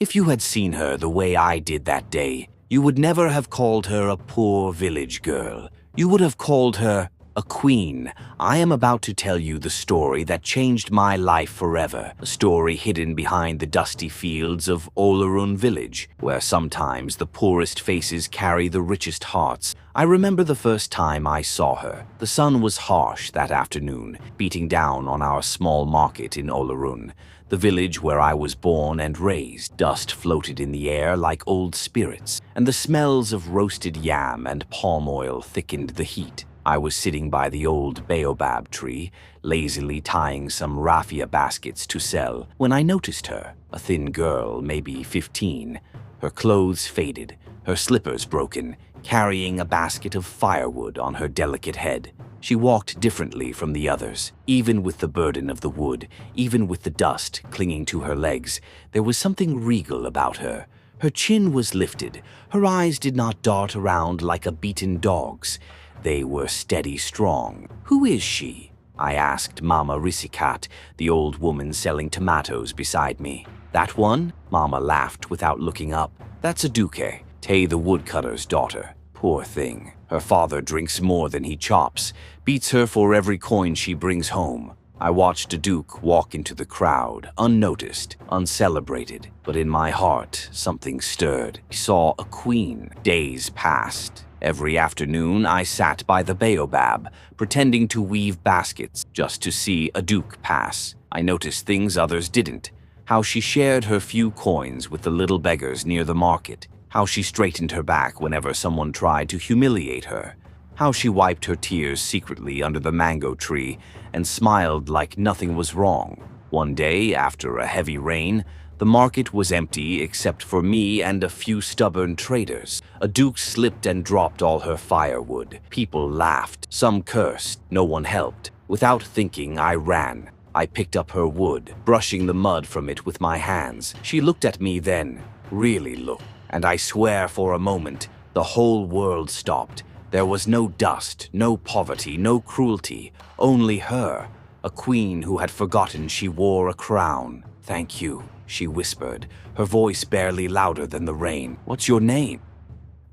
If you had seen her the way I did that day, you would never have called her a poor village girl. You would have called her a queen. I am about to tell you the story that changed my life forever, a story hidden behind the dusty fields of Olorun village, where sometimes the poorest faces carry the richest hearts. I remember the first time I saw her. The sun was harsh that afternoon, beating down on our small market in Olorun, the village where I was born and raised. Dust floated in the air like old spirits, and the smells of roasted yam and palm oil thickened the heat. I was sitting by the old baobab tree, lazily tying some raffia baskets to sell, when I noticed her, a thin girl, maybe 15, her clothes faded, her slippers broken, carrying a basket of firewood on her delicate head. She walked differently from the others, even with the burden of the wood, even with the dust clinging to her legs. There was something regal about her. Her chin was lifted, her eyes did not dart around like a beaten dog's. They were steady strong. "Who is she?" I asked Mama Risikat, the old woman selling tomatoes beside me. "That one?" Mama laughed without looking up. "That's Aduke, Tay the woodcutter's daughter. Poor thing. Her father drinks more than he chops, beats her for every coin she brings home." I watched Aduke walk into the crowd, unnoticed, uncelebrated, but in my heart something stirred. I saw a queen. Days passed. Every afternoon, I sat by the baobab, pretending to weave baskets just to see Aduke pass. I noticed things others didn't. How she shared her few coins with the little beggars near the market. How she straightened her back whenever someone tried to humiliate her. How she wiped her tears secretly under the mango tree and smiled like nothing was wrong. One day, after a heavy rain, the market was empty except for me and a few stubborn traders. Aduke slipped and dropped all her firewood. People laughed, some cursed, no one helped. Without thinking, I ran. I picked up her wood, brushing the mud from it with my hands. She looked at me then, really looked, and I swear for a moment, the whole world stopped. There was no dust, no poverty, no cruelty, only her, a queen who had forgotten she wore a crown. "Thank you," she whispered, her voice barely louder than the rain. "What's your name?"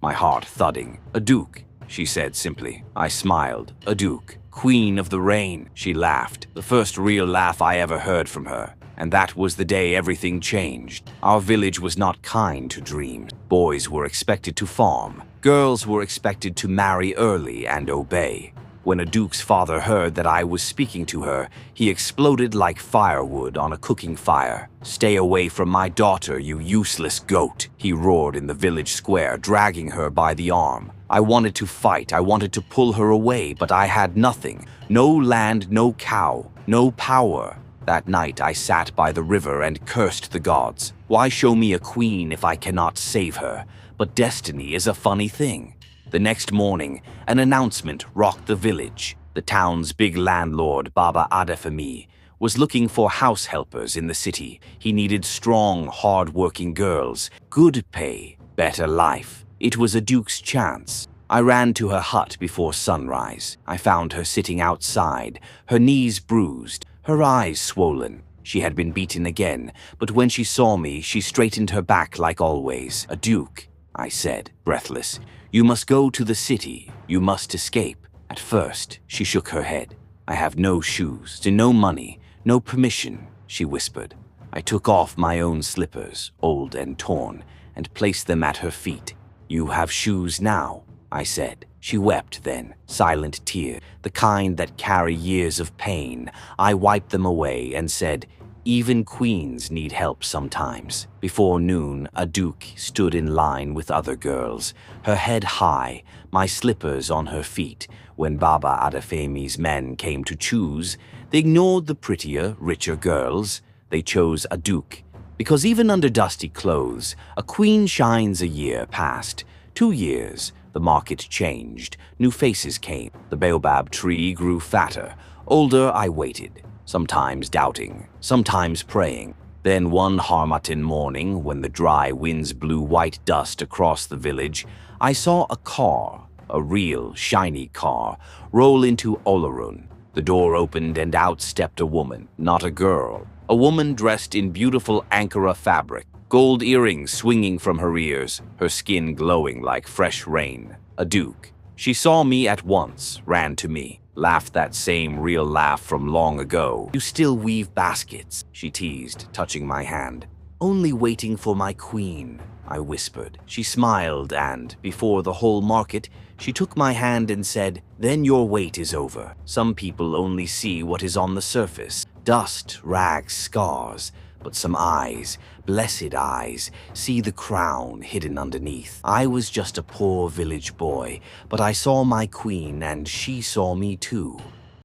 My heart thudding. "Aduke," she said simply. I smiled. "Aduke, Queen of the Rain." She laughed, the first real laugh I ever heard from her. And that was the day everything changed. Our village was not kind to dreams. Boys were expected to farm. Girls were expected to marry early and obey. When Aduke's father heard that I was speaking to her, he exploded like firewood on a cooking fire. "Stay away from my daughter, you useless goat," he roared in the village square, dragging her by the arm. I wanted to fight, I wanted to pull her away, but I had nothing. No land, no cow, no power. That night I sat by the river and cursed the gods. Why show me a queen if I cannot save her? But destiny is a funny thing. The next morning, an announcement rocked the village. The town's big landlord, Baba Adefemi, was looking for house helpers in the city. He needed strong, hard-working girls, good pay, better life. It was Aduke's chance. I ran to her hut before sunrise. I found her sitting outside, her knees bruised, her eyes swollen. She had been beaten again, but when she saw me, she straightened her back like always. "Aduke," I said, breathless, "you must go to the city. You must escape." At first, she shook her head. "I have no shoes, no money, no permission," she whispered. I took off my own slippers, old and torn, and placed them at her feet. "You have shoes now," I said. She wept then, silent tears, the kind that carry years of pain. I wiped them away and said, "Even queens need help sometimes." Before noon, Aduke stood in line with other girls, her head high, my slippers on her feet. When Baba Adefemi's men came to choose, they ignored the prettier, richer girls. They chose Aduke, because even under dusty clothes, a queen shines. A year passed, 2 years. The market changed. New faces came. The baobab tree grew fatter. Older, I waited, sometimes doubting, sometimes praying. Then one Harmattan morning, when the dry winds blew white dust across the village, I saw a car, a real, shiny car, roll into Olorun. The door opened and out stepped a woman, not a girl, A woman dressed in beautiful Ankara fabric, gold earrings swinging from her ears, her skin glowing like fresh rain. Aduke. She saw me at once, ran to me, laughed that same real laugh from long ago. "You still weave baskets," she teased, touching my hand. "Only waiting for my queen," I whispered. She smiled and, before the whole market, she took my hand and said, "Then your wait is over. Some people only see what is on the surface. Dust, rags, scars. But some eyes, blessed eyes, see the crown hidden underneath. I was just a poor village boy, but I saw my queen and she saw me too.